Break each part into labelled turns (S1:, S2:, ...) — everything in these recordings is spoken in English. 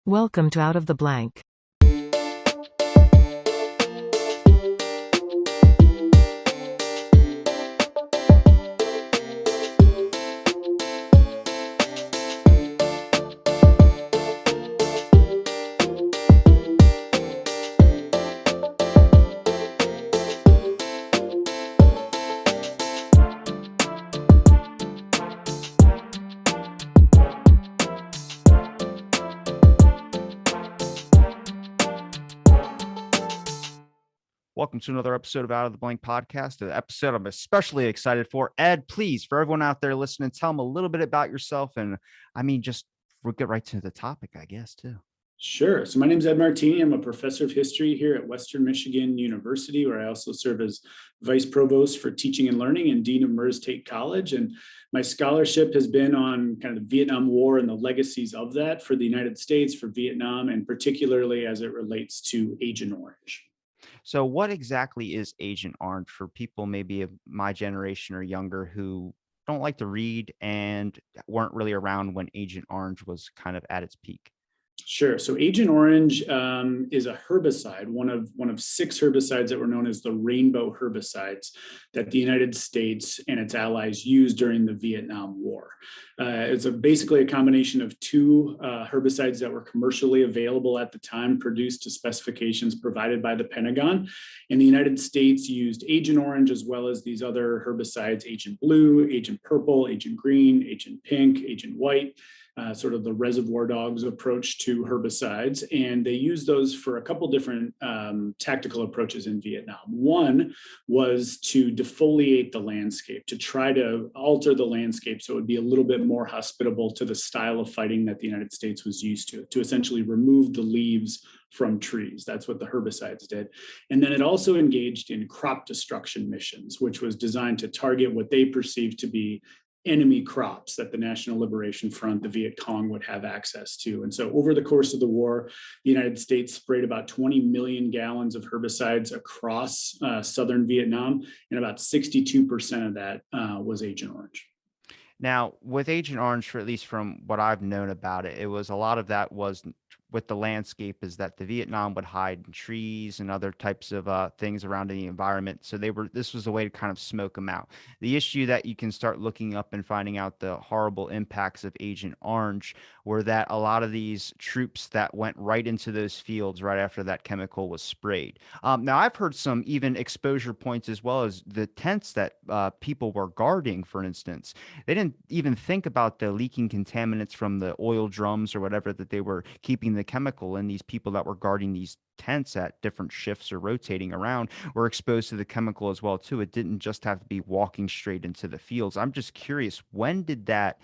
S1: Welcome to Out of the Blank.
S2: Welcome to another episode of Out of the Blank podcast, an episode I'm especially excited for. Ed, please, for everyone out there listening, tell them a little bit about yourself. And just we'll get right to the topic, I guess, too.
S3: Sure. So my name is Ed Martini. I'm a professor of history here at Western Michigan University, where I also serve as Vice Provost for Teaching and Learning and Dean of Merze Tate College. And my scholarship has been on kind of the Vietnam War and the legacies of that for the United States, for Vietnam, and particularly as it relates to Agent Orange.
S2: So what exactly is Agent Orange for people maybe of my generation or younger who don't like to read and weren't really around when Agent Orange was kind of at its peak?
S3: Sure. So Agent Orange is a herbicide, one of six herbicides that were known as the rainbow herbicides that the United States and its allies used during the Vietnam War. It's basically a combination of two herbicides that were commercially available at the time, produced to specifications provided by the Pentagon. And the United States used Agent Orange as well as these other herbicides, Agent Blue, Agent Purple, Agent Green, Agent Pink, Agent White. Sort of the reservoir dogs approach to herbicides. And they used those for a couple different tactical approaches in Vietnam. One was to defoliate the landscape, to try to alter the landscape so it would be a little bit more hospitable to the style of fighting that the United States was used to essentially remove the leaves from trees. That's what the herbicides did. And then it also engaged in crop destruction missions, which was designed to target what they perceived to be enemy crops that the National Liberation Front, the Viet Cong, would have access to. And so over the course of the war, the United States sprayed about 20 million gallons of herbicides across southern Vietnam, and about 62% of that was Agent Orange.
S2: Now, with Agent Orange, for at least from what I've known about it, it was a lot of that was with the landscape is that the Vietnam would hide in trees and other types of things around the environment. So this was a way to kind of smoke them out. The issue that you can start looking up and finding out the horrible impacts of Agent Orange were that a lot of these troops that went right into those fields right after that chemical was sprayed. Now, I've heard some even exposure points as well as the tents that people were guarding, for instance. They didn't even think about the leaking contaminants from the oil drums or whatever that they were keeping the chemical in. These people that were guarding these tents at different shifts or rotating around were exposed to the chemical as well too. It didn't just have to be walking straight into the fields. I'm just curious, when did that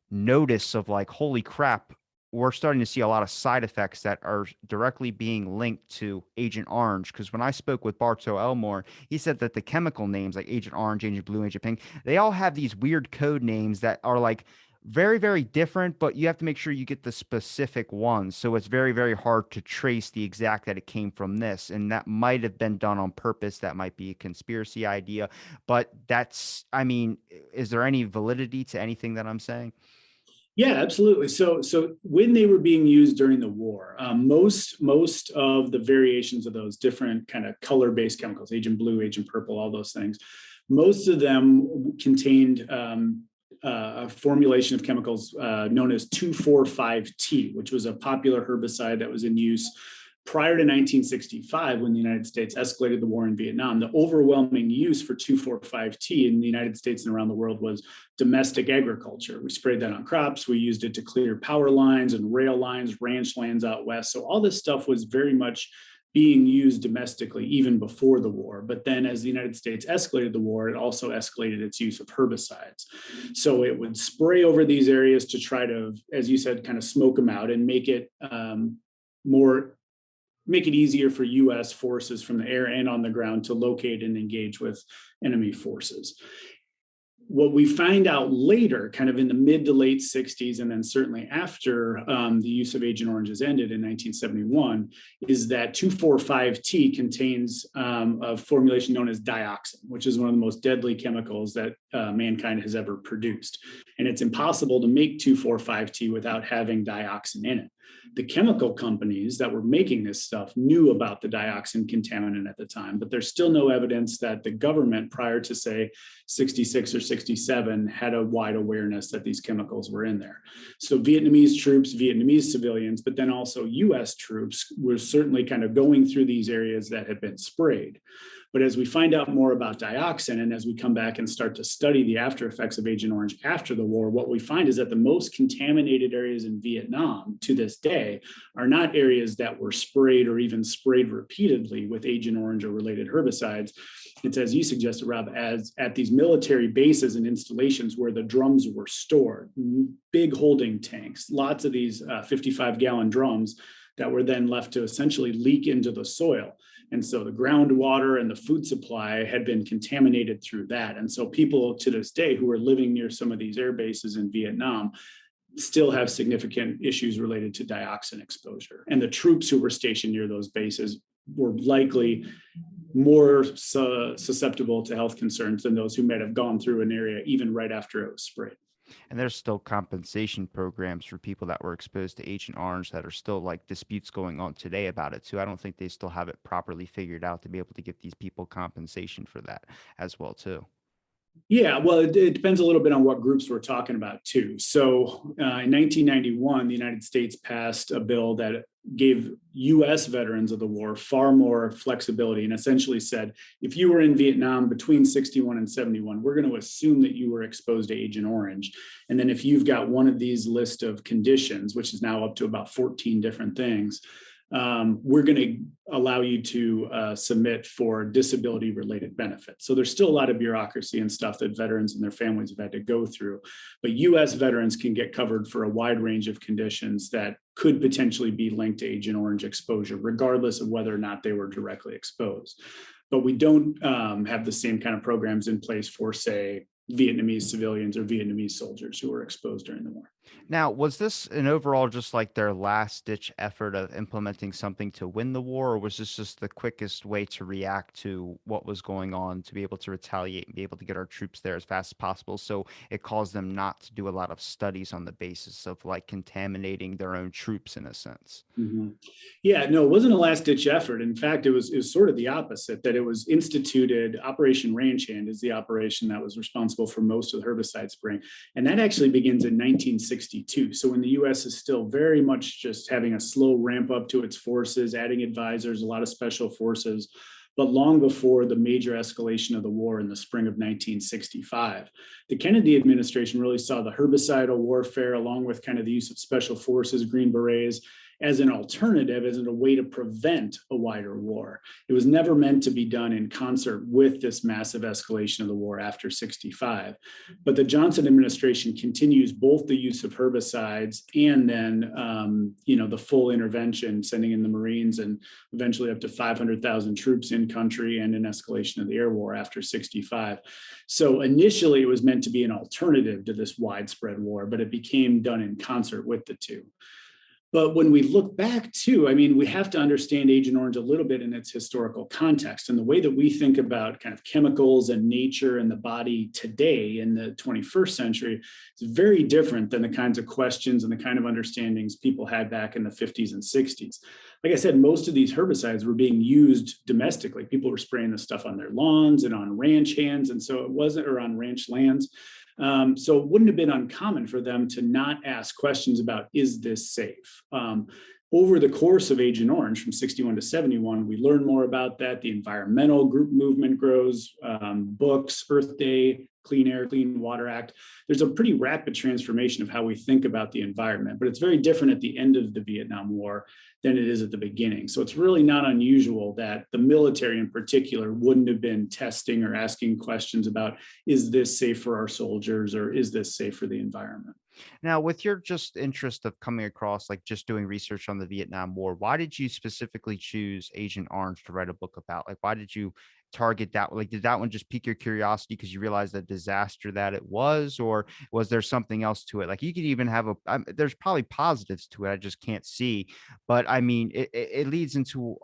S2: notice of like, holy crap, we're starting to see a lot of side effects that are directly being linked to Agent Orange? Because when I spoke with Bartow Elmore, he said that the chemical names like Agent Orange, Agent Blue, Agent Pink, they all have these weird code names that are like very, very different, but you have to make sure you get the specific ones. So it's very, very hard to trace the exact that it came from this. And that might have been done on purpose. That might be a conspiracy idea. But is there any validity to anything that I'm saying?
S3: Yeah, absolutely. So when they were being used during the war, most of the variations of those different kind of color-based chemicals, Agent Blue, Agent Purple, all those things, most of them contained a formulation of chemicals known as 2,4,5-T, which was a popular herbicide that was in use prior to 1965, when the United States escalated the war in Vietnam. The overwhelming use for 2,4,5-T in the United States and around the world was domestic agriculture. We sprayed that on crops. We used it to clear power lines and rail lines, ranch lands out west. So all this stuff was very much being used domestically even before the war. But then as the United States escalated the war, it also escalated its use of herbicides. So it would spray over these areas to try to, as you said, kind of smoke them out and make it easier for U.S. forces from the air and on the ground to locate and engage with enemy forces. What we find out later, kind of in the mid to late 60s, and then certainly after the use of Agent Orange has ended in 1971, is that 2,4,5-T contains a formulation known as dioxin, which is one of the most deadly chemicals that mankind has ever produced. And it's impossible to make 2,4,5-T without having dioxin in it. The chemical companies that were making this stuff knew about the dioxin contaminant at the time, but there's still no evidence that the government prior to, say, 66 or 67 had a wide awareness that these chemicals were in there. So Vietnamese troops, Vietnamese civilians, but then also US troops were certainly kind of going through these areas that had been sprayed. But as we find out more about dioxin, and as we come back and start to study the after effects of Agent Orange after the war, what we find is that the most contaminated areas in Vietnam to this day are not areas that were sprayed or even sprayed repeatedly with Agent Orange or related herbicides. It's, as you suggested, Rob, as at these military bases and installations where the drums were stored, big holding tanks, lots of these 55-gallon drums that were then left to essentially leak into the soil. And so the groundwater and the food supply had been contaminated through that. And so people to this day who are living near some of these air bases in Vietnam still have significant issues related to dioxin exposure. And the troops who were stationed near those bases were likely more susceptible to health concerns than those who might have gone through an area even right after it was sprayed.
S2: And there's still compensation programs for people that were exposed to Agent Orange that are still like disputes going on today about it too. I don't think they still have it properly figured out to be able to give these people compensation for that as well too.
S3: Yeah, well, it depends a little bit on what groups we're talking about too. So in 1991, the United States passed a bill that gave US veterans of the war far more flexibility and essentially said, if you were in Vietnam between 61 and 71, we're going to assume that you were exposed to Agent Orange. And then if you've got one of these list of conditions, which is now up to about 14 different things, we're going to allow you to submit for disability related benefits. So there's still a lot of bureaucracy and stuff that veterans and their families have had to go through. But US veterans can get covered for a wide range of conditions that could potentially be linked to Agent Orange exposure, regardless of whether or not they were directly exposed. But we don't have the same kind of programs in place for, say, Vietnamese civilians or Vietnamese soldiers who were exposed during the war.
S2: Now, was this an overall just like their last ditch effort of implementing something to win the war, or was this just the quickest way to react to what was going on to be able to retaliate and be able to get our troops there as fast as possible? So it caused them not to do a lot of studies on the basis of like contaminating their own troops in a sense.
S3: Mm-hmm. Yeah, no, it wasn't a last ditch effort. In fact, it was sort of the opposite, that it was instituted. Operation Ranch Hand is the operation that was responsible for most of the herbicide spraying. And that actually begins in 1962. So when the US is still very much just having a slow ramp up to its forces, adding advisors, a lot of special forces, but long before the major escalation of the war in the spring of 1965. The Kennedy administration really saw the herbicidal warfare along with kind of the use of special forces, Green Berets, as an alternative, as a way to prevent a wider war. It was never meant to be done in concert with this massive escalation of the war after 65. But the Johnson administration continues both the use of herbicides and then, the full intervention, sending in the Marines and eventually up to 500,000 troops in country and an escalation of the air war after 65. So initially it was meant to be an alternative to this widespread war, but it became done in concert with the two. But when we look back too, I mean, we have to understand Agent Orange a little bit in its historical context. And the way that we think about kind of chemicals and nature and the body today in the 21st century is very different than the kinds of questions and the kind of understandings people had back in the 50s and 60s. Like I said, most of these herbicides were being used domestically. People were spraying this stuff on their lawns and on ranch hands. And so it wasn't, or on ranch lands. So it wouldn't have been uncommon for them to not ask questions about, is this safe? Over the course of Agent Orange from 61 to 71, we learn more about that. The environmental group movement grows, books, Earth Day, Clean Air, Clean Water Act. There's a pretty rapid transformation of how we think about the environment, but it's very different at the end of the Vietnam War than it is at the beginning. So it's really not unusual that the military in particular wouldn't have been testing or asking questions about, is this safe for our soldiers or is this safe for the environment?
S2: Now, with your just interest of coming across, like just doing research on the Vietnam War, why did you specifically choose Agent Orange to write a book about? Like, why did you target that? Like, did that one just pique your curiosity because you realized the disaster that it was, or was there something else to it? Like, you could even have there's probably positives to it I just can't see. But I mean, it leads into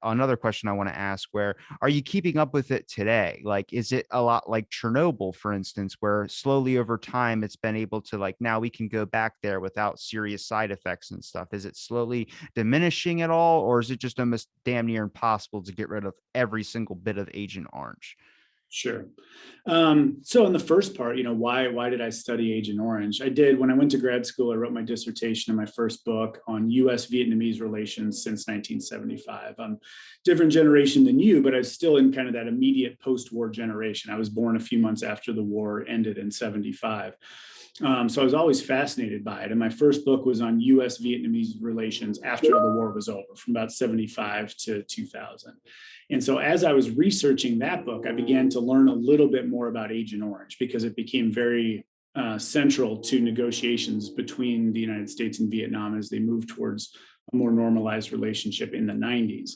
S2: another question I want to ask, where are you keeping up with it today? Like, is it a lot like Chernobyl, for instance, where slowly over time it's been able to, like, now we can go back there without serious side effects and stuff? Is it slowly diminishing at all, or is it just almost damn near impossible to get rid of every single bit of Agent Orange?
S3: Sure. So in the first part, why did I study Agent Orange? I did when I went to grad school. I wrote my dissertation in my first book on U.S. Vietnamese relations since 1975. I'm different generation than you, but I was still in kind of that immediate post-war generation. I was born a few months after the war ended in 75. So I was always fascinated by it. And my first book was on US Vietnamese relations after the war was over, from about 75 to 2000. And so as I was researching that book, I began to learn a little bit more about Agent Orange because it became very central to negotiations between the United States and Vietnam as they moved towards a more normalized relationship in the 90s.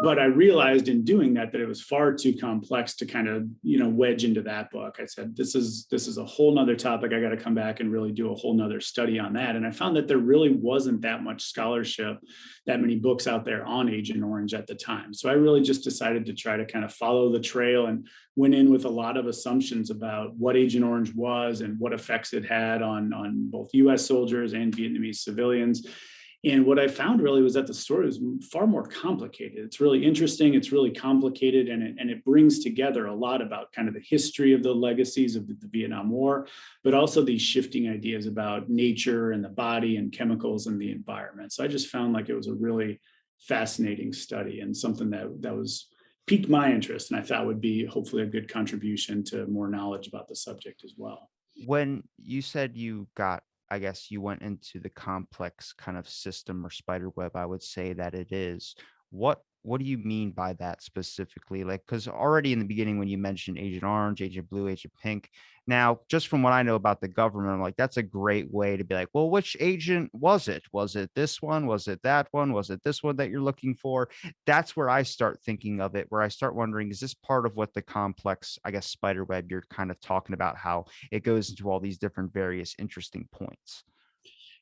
S3: But I realized in doing that it was far too complex to kind of wedge into that book. I said, this is a whole nother topic. I got to come back and really do a whole nother study on that. And I found that there really wasn't that much scholarship, that many books out there on Agent Orange at the time. So I really just decided to try to kind of follow the trail, and went in with a lot of assumptions about what Agent Orange was and what effects it had on both US soldiers and Vietnamese civilians. And what I found really was that the story was far more complicated. It's really interesting, it's really complicated, and it brings together a lot about kind of the history of the legacies of the Vietnam War, but also these shifting ideas about nature and the body and chemicals and the environment. So I just found like it was a really fascinating study, and something that was piqued my interest, and I thought would be hopefully a good contribution to more knowledge about the subject as well.
S2: When you said you got, I guess you went into the complex kind of system or spider web, I would say that it is. What do you mean by that specifically? Like, because already in the beginning, when you mentioned Agent Orange, Agent Blue, Agent Pink, now just from what I know about the government, I'm like, that's a great way to be like, well, which agent was it? Was it this one? Was it that one? Was it this one that you're looking for? That's where I start thinking of it, where I start wondering, is this part of what the complex, I guess, spider web you're kind of talking about, how it goes into all these different various interesting points?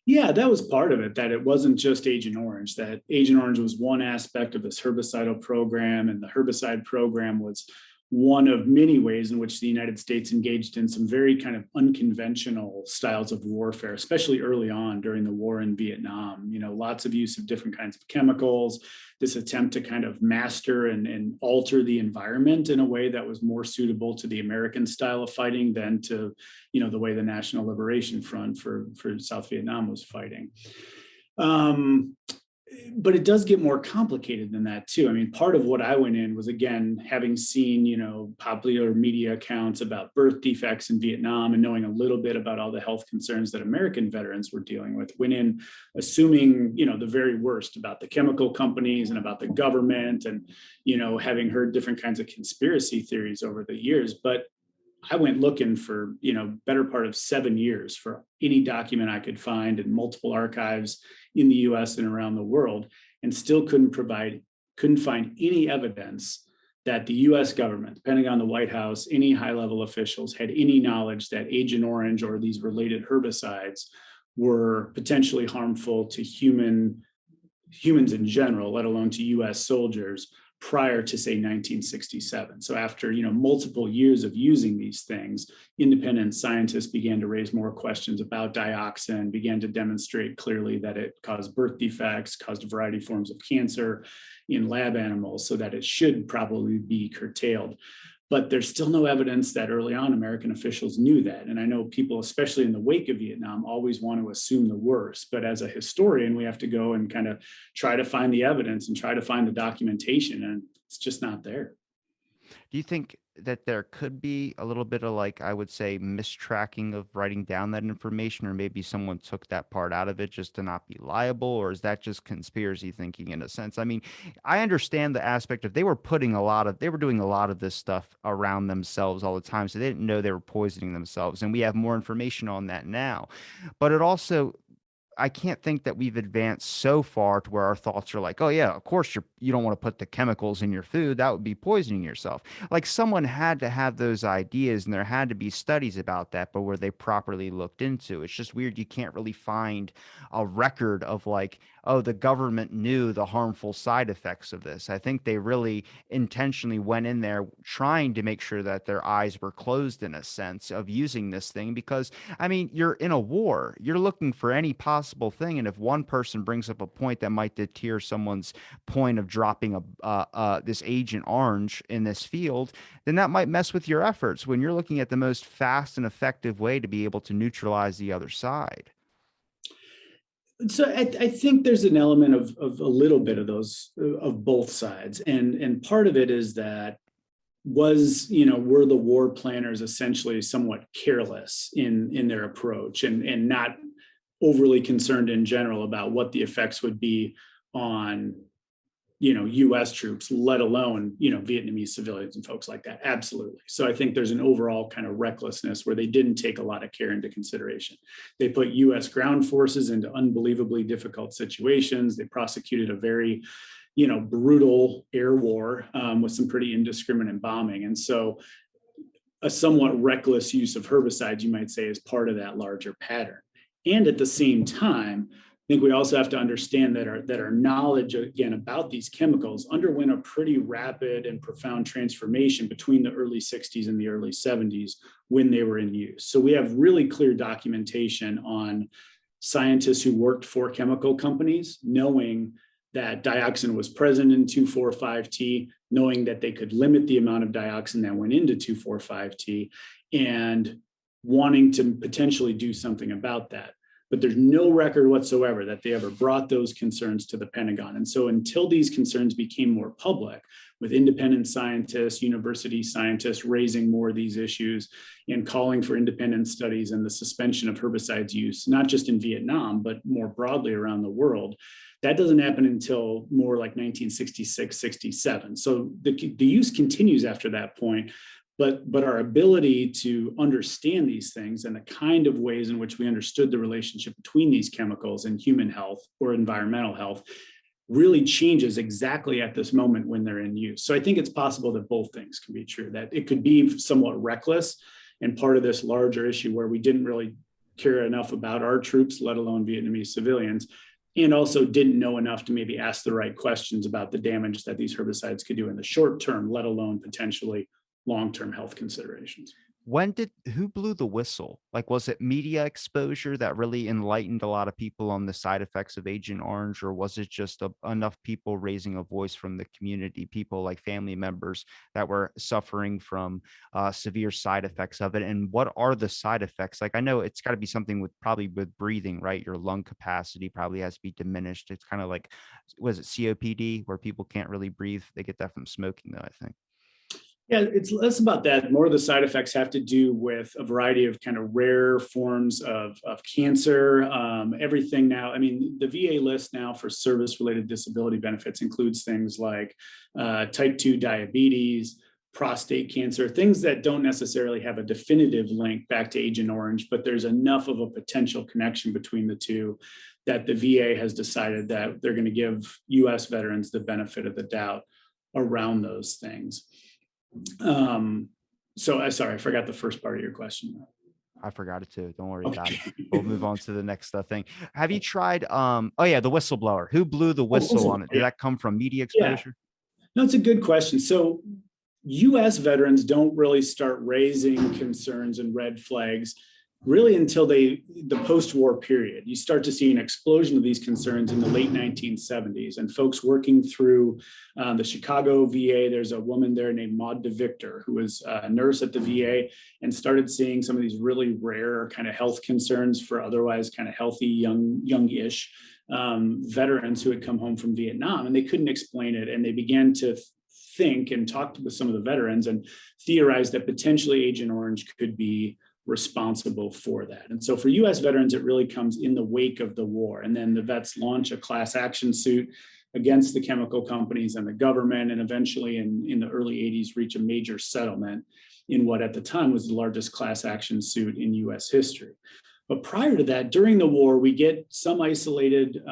S3: Yeah, that was part of it, that it wasn't just Agent Orange, that Agent Orange was one aspect of this herbicidal program, and the herbicide program was one of many ways in which the United States engaged in some very kind of unconventional styles of warfare, especially early on during the war in Vietnam. Lots of use of different kinds of chemicals, this attempt to kind of master and alter the environment in a way that was more suitable to the American style of fighting than to, the way the National Liberation Front for South Vietnam was fighting. Um, but it does get more complicated than that too. I mean, part of what I went in was, again, having seen, popular media accounts about birth defects in Vietnam and knowing a little bit about all the health concerns that American veterans were dealing with. Went in assuming, the very worst about the chemical companies and about the government, and, having heard different kinds of conspiracy theories over the years. But I went looking for, better part of 7 years for any document I could find in multiple archives in the US and around the world, and still couldn't find any evidence that the US government, depending on the White House, any high level officials had any knowledge that Agent Orange or these related herbicides were potentially harmful to humans in general, let alone to US soldiers, prior to, say, 1967. So after multiple years of using these things, independent scientists began to raise more questions about dioxin, began to demonstrate clearly that it caused birth defects, caused a variety of forms of cancer in lab animals, so that it should probably be curtailed. But there's still no evidence that early on American officials knew that. And I know people, especially in the wake of Vietnam, always want to assume the worst. But as a historian, we have to go and kind of try to find the evidence and try to find the documentation, and it's just not there.
S2: Do you think that there could be a little bit of, like, I would say, mistracking of writing down that information, or maybe someone took that part out of it just to not be liable? Or is that just conspiracy thinking in a sense? I mean, I understand the aspect of they were they were doing a lot of this stuff around themselves all the time. So they didn't know they were poisoning themselves. And we have more information on that now. But it also, I can't think that we've advanced so far to where our thoughts are like, oh yeah, of course you don't want to put the chemicals in your food. That would be poisoning yourself. Like someone had to have those ideas and there had to be studies about that, but were they properly looked into? It's just weird. You can't really find a record of like, oh, the government knew the harmful side effects of this. I think they really intentionally went in there trying to make sure that their eyes were closed in a sense of using this thing because I mean, you're in a war. You're looking for any possible thing, and if one person brings up a point that might deter someone's point of dropping this Agent Orange in this field, then that might mess with your efforts when you're looking at the most fast and effective way to be able to neutralize the other side.
S3: So I think there's an element of a little bit of those of both sides, and part of it is that were the war planners essentially somewhat careless in their approach and not overly concerned in general about what the effects would be on US troops, let alone Vietnamese civilians and folks like that. Absolutely. So I think there's an overall kind of recklessness where they didn't take a lot of care into consideration. They put US ground forces into unbelievably difficult situations. They prosecuted a very brutal air war with some pretty indiscriminate bombing. And so a somewhat reckless use of herbicides, you might say, is part of that larger pattern. And at the same time, I think we also have to understand that our knowledge, again, about these chemicals underwent a pretty rapid and profound transformation between the early 60s and the early 70s when they were in use. So we have really clear documentation on scientists who worked for chemical companies, knowing that dioxin was present in 2,4,5-T, knowing that they could limit the amount of dioxin that went into 2,4,5-T, and wanting to potentially do something about that. But there's no record whatsoever that they ever brought those concerns to the Pentagon. And so until these concerns became more public, with independent scientists, university scientists raising more of these issues and calling for independent studies and the suspension of herbicides use, not just in Vietnam, but more broadly around the world, that doesn't happen until more like 1966, 67. So the use continues after that point. But our ability to understand these things and the kind of ways in which we understood the relationship between these chemicals and human health or environmental health really changes exactly at this moment when they're in use. So I think it's possible that both things can be true, that it could be somewhat reckless and part of this larger issue where we didn't really care enough about our troops, let alone Vietnamese civilians, and also didn't know enough to maybe ask the right questions about the damage that these herbicides could do in the short term, let alone potentially long-term health considerations.
S2: Who blew the whistle? Like, was it media exposure that really enlightened a lot of people on the side effects of Agent Orange, or was it just enough people raising a voice from the community, people like family members that were suffering from severe side effects of it? And what are the side effects? Like, I know it's got to be something with probably with breathing, right? Your lung capacity probably has to be diminished. It's kind of like, was it COPD, where people can't really breathe? They get that from smoking, though, I think.
S3: Yeah, it's less about that. More of the side effects have to do with a variety of kind of rare forms of cancer. Everything now, I mean, the VA list now for service-related disability benefits includes things like type 2 diabetes, prostate cancer, things that don't necessarily have a definitive link back to Agent Orange, but there's enough of a potential connection between the two that the VA has decided that they're going to give US veterans the benefit of the doubt around those things. So sorry, I forgot the first part of your question.
S2: I forgot it too. Don't worry about it.
S3: Okay.
S2: We'll move on to the next thing. Have you tried oh yeah, the whistleblower. Who blew the
S3: Oh,
S2: whistle on it? Did
S3: yeah.
S2: that come from media
S3: Yeah.
S2: exposure?
S3: No, it's a good question. So US veterans don't really start raising concerns and red flags really until the post-war period. You start to see an explosion of these concerns in the late 1970s, and folks working through the Chicago VA. There's a woman there named Maud DeVictor, who was a nurse at the VA and started seeing some of these really rare kind of health concerns for otherwise kind of healthy, youngish veterans who had come home from Vietnam, and they couldn't explain it. And they began to think and talk with some of the veterans and theorize that potentially Agent Orange could be responsible for that. And so for US veterans, it really comes in the wake of the war. And then the vets launch a class action suit against the chemical companies and the government, and eventually in the early 80s reach a major settlement in what at the time was the largest class action suit in US history. But prior to that, during the war, we get some isolated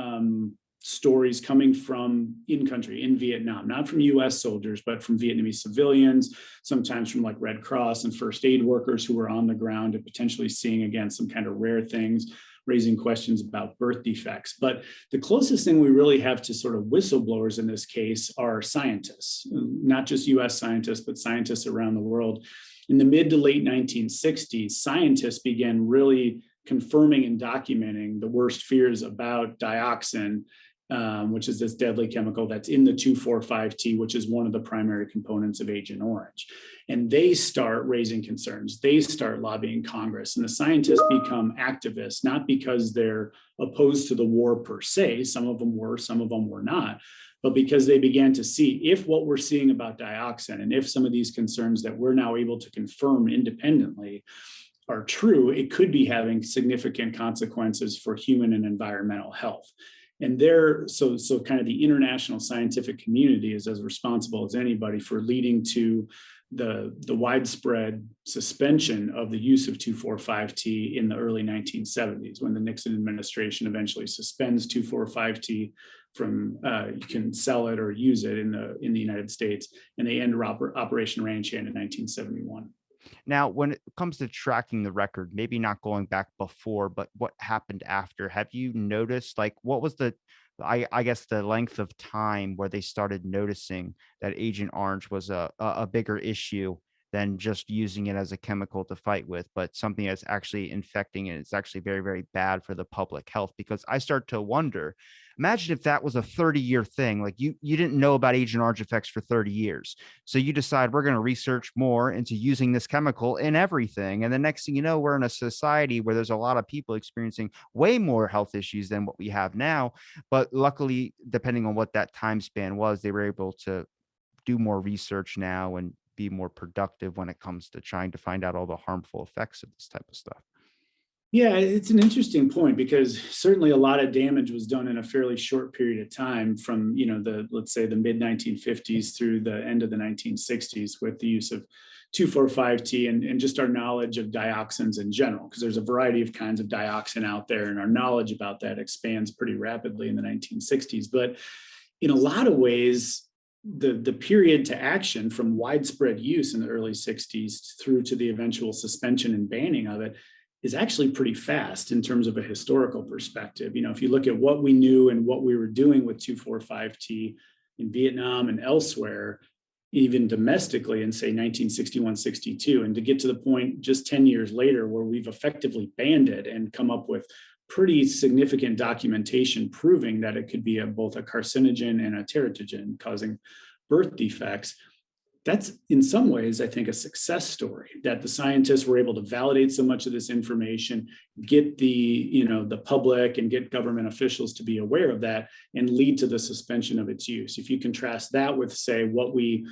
S3: stories coming from in country, in Vietnam, not from US soldiers, but from Vietnamese civilians, sometimes from like Red Cross and first aid workers who were on the ground and potentially seeing, again, some kind of rare things, raising questions about birth defects. But the closest thing we really have to sort of whistleblowers in this case are scientists, not just US scientists, but scientists around the world. In the mid to late 1960s, scientists began really confirming and documenting the worst fears about dioxin, which is this deadly chemical that's in the 2,4,5-T, which is one of the primary components of Agent Orange. And they start raising concerns. They start lobbying Congress, and the scientists become activists, not because they're opposed to the war per se. Some of them were, some of them were not, but because they began to see if what we're seeing about dioxin and if some of these concerns that we're now able to confirm independently are true, it could be having significant consequences for human and environmental health. And so kind of the international scientific community is as responsible as anybody for leading to the widespread suspension of the use of 2,4,5-T in the early 1970s, when the Nixon administration eventually suspends 2,4,5-T from you can sell it or use it in the United States, and they end Operation Ranch Hand in 1971.
S2: Now, when it comes to tracking the record, maybe not going back before, but what happened after, have you noticed, like, what was I guess the length of time where they started noticing that Agent Orange was a bigger issue than just using it as a chemical to fight with, but something that's actually infecting it. It's actually very, very bad for the public health. Because I start to wonder, imagine if that was a 30-year thing. Like you didn't know about Agent Orange effects for 30 years. So you decide we're going to research more into using this chemical in everything. And the next thing you know, we're in a society where there's a lot of people experiencing way more health issues than what we have now. But luckily, depending on what that time span was, they were able to do more research now and be more productive when it comes to trying to find out all the harmful effects of this type of stuff.
S3: Yeah, it's an interesting point, because certainly a lot of damage was done in a fairly short period of time, from let's say the mid 1950s through the end of the 1960s, with the use of 2,4,5-T and just our knowledge of dioxins in general, because there's a variety of kinds of dioxin out there, and our knowledge about that expands pretty rapidly in the 1960s. But in a lot of ways, the period to action from widespread use in the early 60s through to the eventual suspension and banning of it is actually pretty fast in terms of a historical perspective. If you look at what we knew and what we were doing with 2,4,5-T in Vietnam and elsewhere, even domestically in, say, 1961, 62, and to get to the point just 10 years later where we've effectively banned it and come up with pretty significant documentation proving that it could be both a carcinogen and a teratogen, causing birth defects. That's in some ways, I think, a success story, that the scientists were able to validate so much of this information, get the public and get government officials to be aware of that, and lead to the suspension of its use. If you contrast that with, say, what we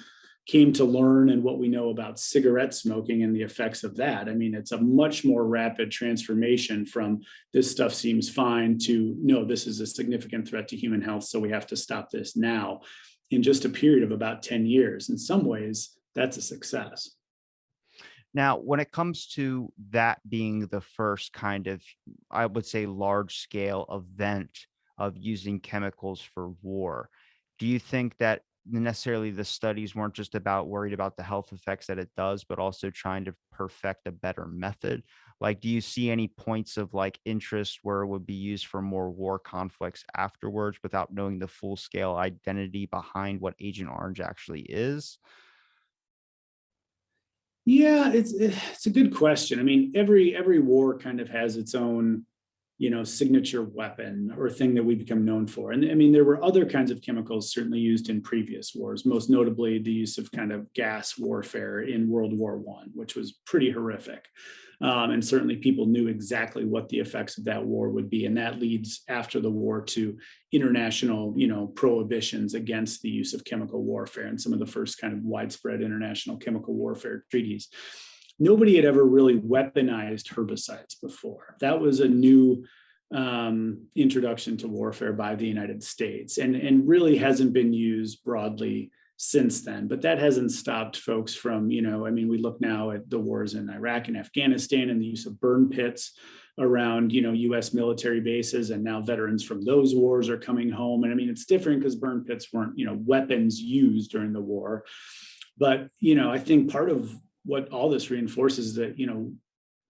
S3: came to learn and what we know about cigarette smoking and the effects of that, I mean, it's a much more rapid transformation from this stuff seems fine to no, this is a significant threat to human health, so we have to stop this now, in just a period of about 10 years. In some ways, that's a success.
S2: Now, when it comes to that being the first kind of, I would say, large scale event of using chemicals for war, do you think that necessarily the studies weren't just about worried about the health effects that it does, but also trying to perfect a better method? Like, do you see any points of like interest where it would be used for more war conflicts afterwards without knowing the full scale identity behind what Agent Orange actually is?
S3: Yeah, it's a good question. I mean, every war kind of has its own, signature weapon or thing that we become known for. And I mean, there were other kinds of chemicals certainly used in previous wars, most notably the use of kind of gas warfare in World War I, which was pretty horrific. And certainly people knew exactly what the effects of that war would be. And that leads after the war to international, prohibitions against the use of chemical warfare and some of the first kind of widespread international chemical warfare treaties. Nobody had ever really weaponized herbicides before. That was a new introduction to warfare by the United States, and really hasn't been used broadly since then. But that hasn't stopped folks from, we look now at the wars in Iraq and Afghanistan and the use of burn pits around, US military bases, and now veterans from those wars are coming home. And I mean, it's different because burn pits weren't, weapons used during the war. But, I think part of what all this reinforces is that,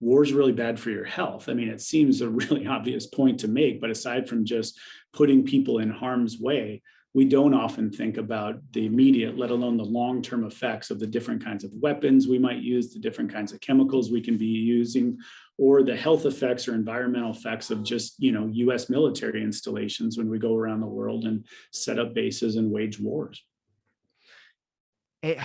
S3: war is really bad for your health. I mean, it seems a really obvious point to make, but aside from just putting people in harm's way, we don't often think about the immediate, let alone the long-term effects of the different kinds of weapons we might use, the different kinds of chemicals we can be using, or the health effects or environmental effects of just, US military installations when we go around the world and set up bases and wage wars.
S2: It,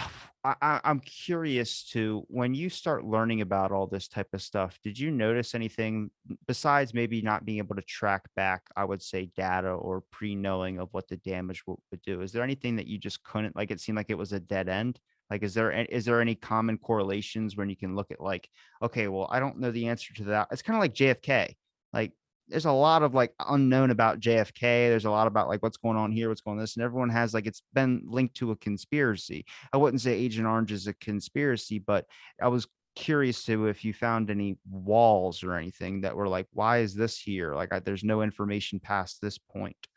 S2: I'm curious to, when you start learning about all this type of stuff, did you notice anything besides maybe not being able to track back, I would say, data or pre-knowing of what the damage would do? Is there anything that you just couldn't, like, it seemed like it was a dead end? Like, is there any common correlations when you can look at, like, okay, well, I don't know the answer to that. It's kind of like JFK. Like, there's a lot of like unknown about JFK. There's a lot about like what's going on here, what's going on this, and everyone has like, it's been linked to a conspiracy. I wouldn't say Agent Orange is a conspiracy, but I was curious to if you found any walls or anything that were like, why is this here? Like, there's no information past this point.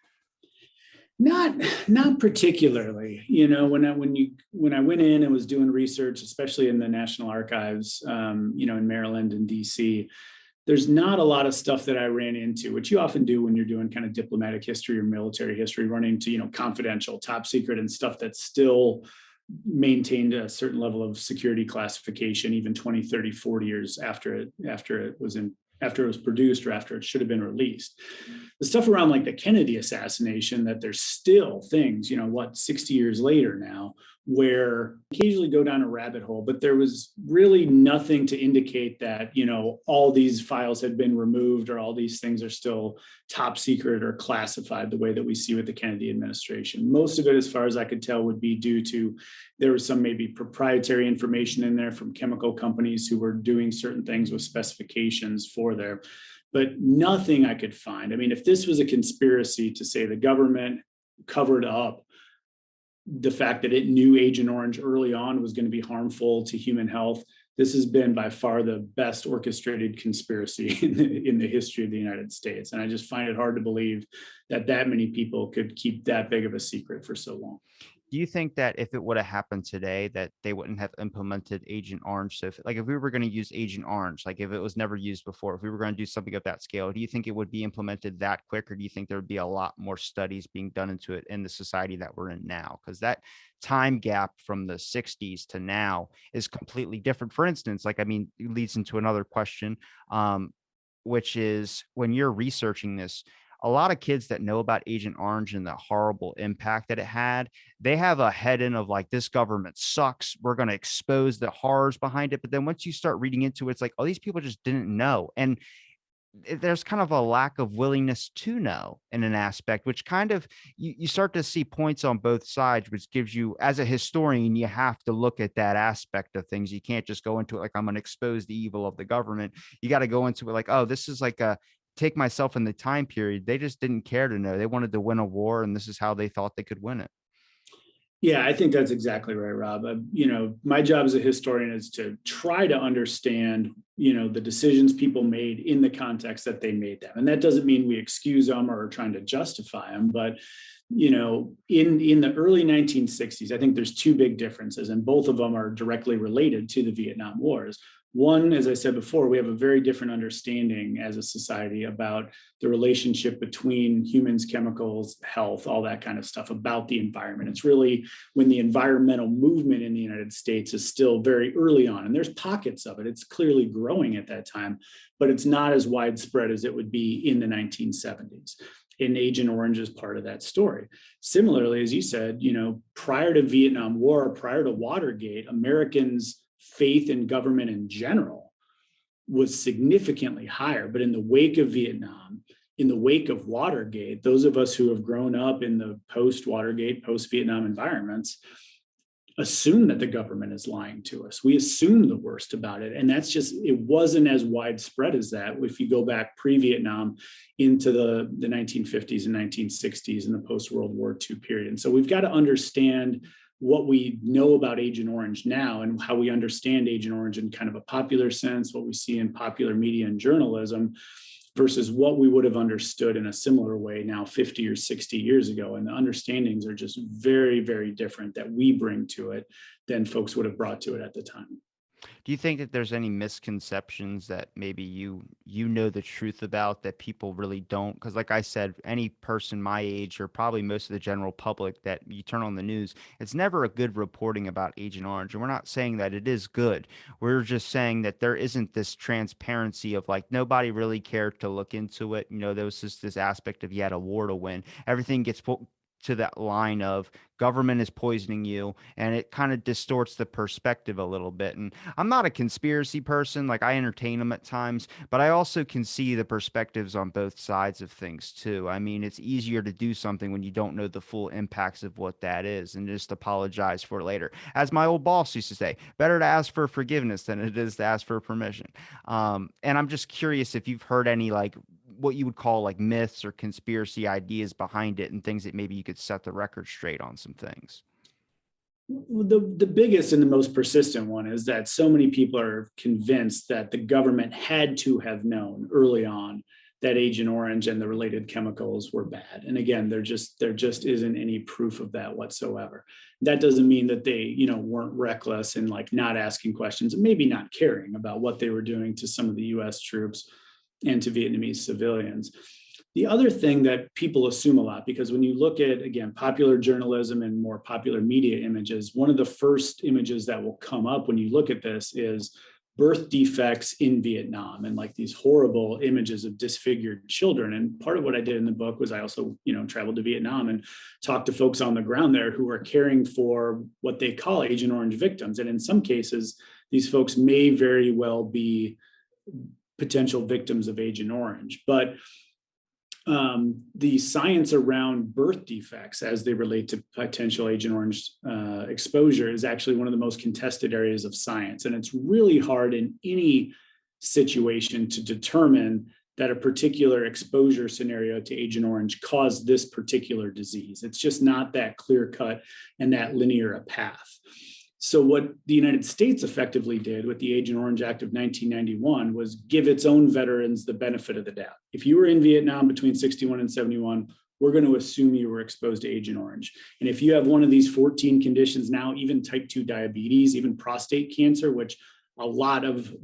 S3: Not particularly. When I went in and was doing research, especially in the National Archives, in Maryland and DC, there's not a lot of stuff that I ran into, which you often do when you're doing kind of diplomatic history or military history, running into, confidential, top secret, and stuff that's still maintained a certain level of security classification, even 20, 30, 40 years after it was produced or after it should have been released. The stuff around like the Kennedy assassination, that there's still things, 60 years later now, where occasionally go down a rabbit hole, but there was really nothing to indicate that, all these files had been removed or all these things are still top secret or classified the way that we see with the Kennedy administration. Most of it, as far as I could tell, would be due to there was some maybe proprietary information in there from chemical companies who were doing certain things with specifications for there, but nothing I could find. I mean, if this was a conspiracy to say the government covered up the fact that it knew Agent Orange early on was going to be harmful to human health, this has been by far the best orchestrated conspiracy in the history of the United States. And I just find it hard to believe that many people could keep that big of a secret for so long.
S2: Do you think that if it would have happened today, that they wouldn't have implemented Agent Orange? So if we were going to use Agent Orange, like if it was never used before, if we were going to do something of that scale, do you think it would be implemented that quick? Or do you think there would be a lot more studies being done into it in the society that we're in now? Because that time gap from the 60s to now is completely different. For instance, it leads into another question, which is, when you're researching this, a lot of kids that know about Agent Orange and the horrible impact that it had, they have a head in of like, this government sucks, we're going to expose the horrors behind it. But then once you start reading into it, it's like, oh, these people just didn't know. And there's kind of a lack of willingness to know in an aspect, which kind of, you start to see points on both sides, which gives you, as a historian, you have to look at that aspect of things. You can't just go into it like, I'm going to expose the evil of the government. You got to go into it like, oh, this is like take myself in the time period. They just didn't care to know. They wanted to win a war, and this is how they thought they could win it.
S3: Yeah, I think that's exactly right, Rob. My job as a historian is to try to understand, the decisions people made in the context that they made them. And that doesn't mean we excuse them or are trying to justify them. But, in the early 1960s, I think there's two big differences, and both of them are directly related to the Vietnam Wars. One, as I said before, we have a very different understanding as a society about the relationship between humans, chemicals, health, all that kind of stuff, about the environment. It's really when the environmental movement in the United States is still very early on, and there's pockets of it. It's clearly growing at that time, but it's not as widespread as it would be in the 1970s. And Agent Orange is part of that story. Similarly, as you said, prior to Vietnam War, prior to Watergate, Americans' faith in government in general was significantly higher. But in the wake of Vietnam, in the wake of Watergate, those of us who have grown up in the post-Watergate, post-Vietnam environments assume that the government is lying to us. We assume the worst about it. And that's just, it wasn't as widespread as that if you go back pre-Vietnam into the 1950s and 1960s and the post-World War II period. And so we've got to understand what we know about Agent Orange now and how we understand Agent Orange in kind of a popular sense, what we see in popular media and journalism, versus what we would have understood in a similar way now 50 or 60 years ago. And the understandings are just very, very different that we bring to it than folks would have brought to it at the time.
S2: Do you think that there's any misconceptions that maybe you know the truth about that people really don't? Because like I said, any person my age or probably most of the general public that you turn on the news, it's never a good reporting about Agent Orange. And we're not saying that it is good. We're just saying that there isn't this transparency of like nobody really cared to look into it. You know, there was just this aspect of you had a war to win. Everything gets put to that line of government is poisoning you, and it kind of distorts the perspective a little bit. And I'm not a conspiracy person, like I entertain them at times, but I also can see the perspectives on both sides of things too. I mean, it's easier to do something when you don't know the full impacts of what that is and just apologize for it later. As my old boss used to say, better to ask for forgiveness than it is to ask for permission. And I'm just curious if you've heard any like what you would call like myths or conspiracy ideas behind it and things that maybe you could set the record straight on some things.
S3: The biggest and the most persistent one is that so many people are convinced that the government had to have known early on that Agent Orange and the related chemicals were bad. And again, there just isn't any proof of that whatsoever. That doesn't mean that they, weren't reckless and like not asking questions and maybe not caring about what they were doing to some of the US troops and to Vietnamese civilians. The other thing that people assume a lot, because when you look at, again, popular journalism and more popular media images, one of the first images that will come up when you look at this is birth defects in Vietnam and like these horrible images of disfigured children. And part of what I did in the book was I also, traveled to Vietnam and talked to folks on the ground there who are caring for what they call Agent Orange victims. And in some cases, these folks may very well be potential victims of Agent Orange. But the science around birth defects as they relate to potential Agent Orange exposure is actually one of the most contested areas of science. And it's really hard in any situation to determine that a particular exposure scenario to Agent Orange caused this particular disease. It's just not that clear cut and that linear a path. So what the United States effectively did with the Agent Orange Act of 1991 was give its own veterans the benefit of the doubt. If you were in Vietnam between 61 and 71, we're going to assume you were exposed to Agent Orange. And if you have one of these 14 conditions now, even type 2 diabetes, even prostate cancer, which a lot of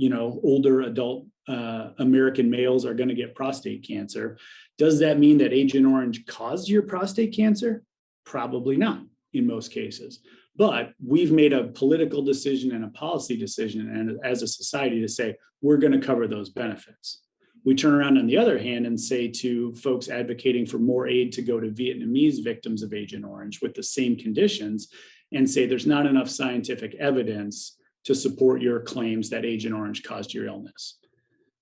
S3: older adult American males are going to get prostate cancer, does that mean that Agent Orange caused your prostate cancer? Probably not in most cases. But we've made a political decision and a policy decision and as a society to say, we're going to cover those benefits. We turn around on the other hand and say to folks advocating for more aid to go to Vietnamese victims of Agent Orange with the same conditions and say there's not enough scientific evidence to support your claims that Agent Orange caused your illness.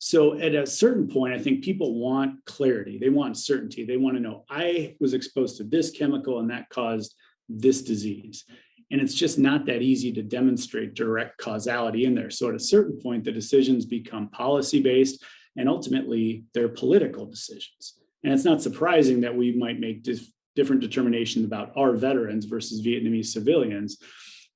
S3: So at a certain point, I think people want clarity. They want certainty. They want to know, I was exposed to this chemical and that caused this disease. And it's just not that easy to demonstrate direct causality in there. So at a certain point, the decisions become policy-based and ultimately they're political decisions. And it's not surprising that we might make different determinations about our veterans versus Vietnamese civilians.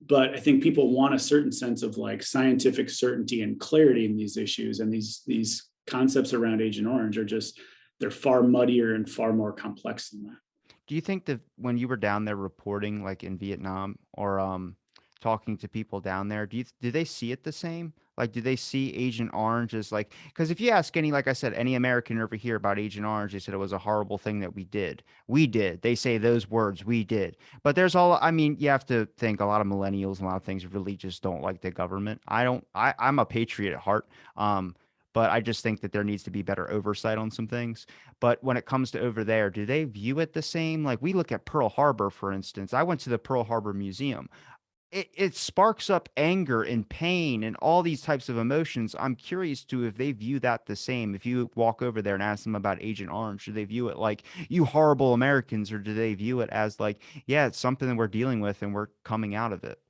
S3: But I think people want a certain sense of like scientific certainty and clarity in these issues. And these concepts around Agent Orange are they're far muddier and far more complex than that.
S2: Do you think that when you were down there reporting, like in Vietnam, or talking to people down there, do they see it the same? Like, do they see Agent Orange as like? Because if you ask any, like I said, any American over here about Agent Orange, they said it was a horrible thing that we did. We did. They say those words, we did. But there's all. I mean, you have to think a lot of millennials and a lot of things really just don't like the government. I don't. I'm a patriot at heart. But I just think that there needs to be better oversight on some things. But when it comes to over there, do they view it the same? Like we look at Pearl Harbor, for instance. I went to the Pearl Harbor Museum. It sparks up anger and pain and all these types of emotions. I'm curious to if they view that the same. If you walk over there and ask them about Agent Orange, do they view it like you horrible Americans, or do they view it as like, yeah, it's something that we're dealing with and we're coming out of it?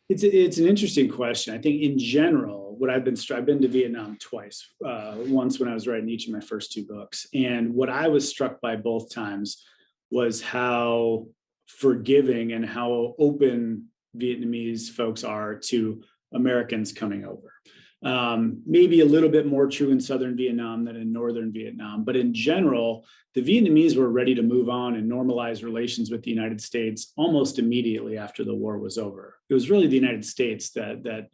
S3: It's an interesting question. I think in general, what I've been to Vietnam twice, once when I was writing each of my first two books. And what I was struck by both times was how forgiving and how open Vietnamese folks are to Americans coming over. Maybe a little bit more true in southern Vietnam than in northern Vietnam, but in general, the Vietnamese were ready to move on and normalize relations with the United States almost immediately after the war was over. It was really the United States that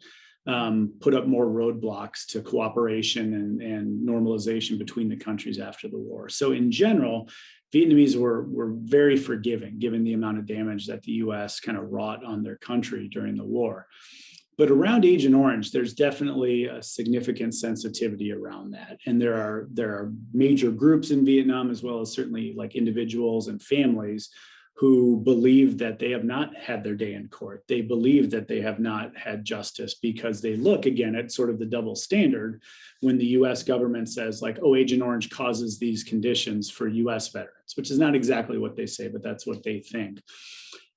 S3: put up more roadblocks to cooperation and normalization between the countries after the war. So in general, Vietnamese were very forgiving given the amount of damage that the US kind of wrought on their country during the war. But around Agent Orange, there's definitely a significant sensitivity around that. And there are major groups in Vietnam, as well as certainly like individuals and families who believe that they have not had their day in court. They believe that they have not had justice because they look again at sort of the double standard when the US government says like, oh, Agent Orange causes these conditions for US veterans, which is not exactly what they say, but that's what they think.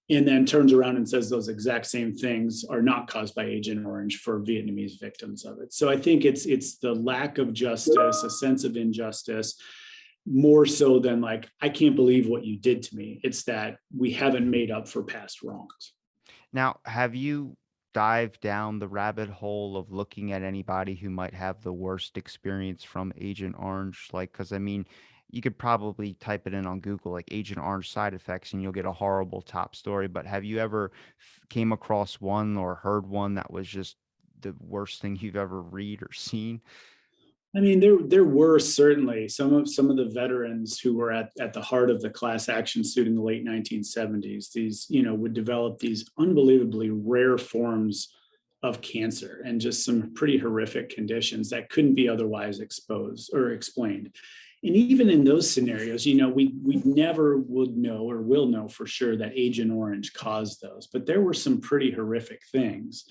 S3: And then turns around and says those exact same things are not caused by Agent Orange for Vietnamese victims of it. So I think it's the lack of justice, a sense of injustice, more so than like, I can't believe what you did to me. It's that we haven't made up for past wrongs.
S2: Now, have you dived down the rabbit hole of looking at anybody who might have the worst experience from Agent Orange? Like, because I mean, you could probably type it in on Google, like Agent Orange side effects, and you'll get a horrible top story. But have you ever came across one or heard one that was just the worst thing you've ever read or seen?
S3: I mean, there were certainly some of the veterans who were at the heart of the class action suit in the late 1970s. These, would develop these unbelievably rare forms of cancer and just some pretty horrific conditions that couldn't be otherwise exposed or explained. And even in those scenarios, we never would know or will know for sure that Agent Orange caused those, but there were some pretty horrific things.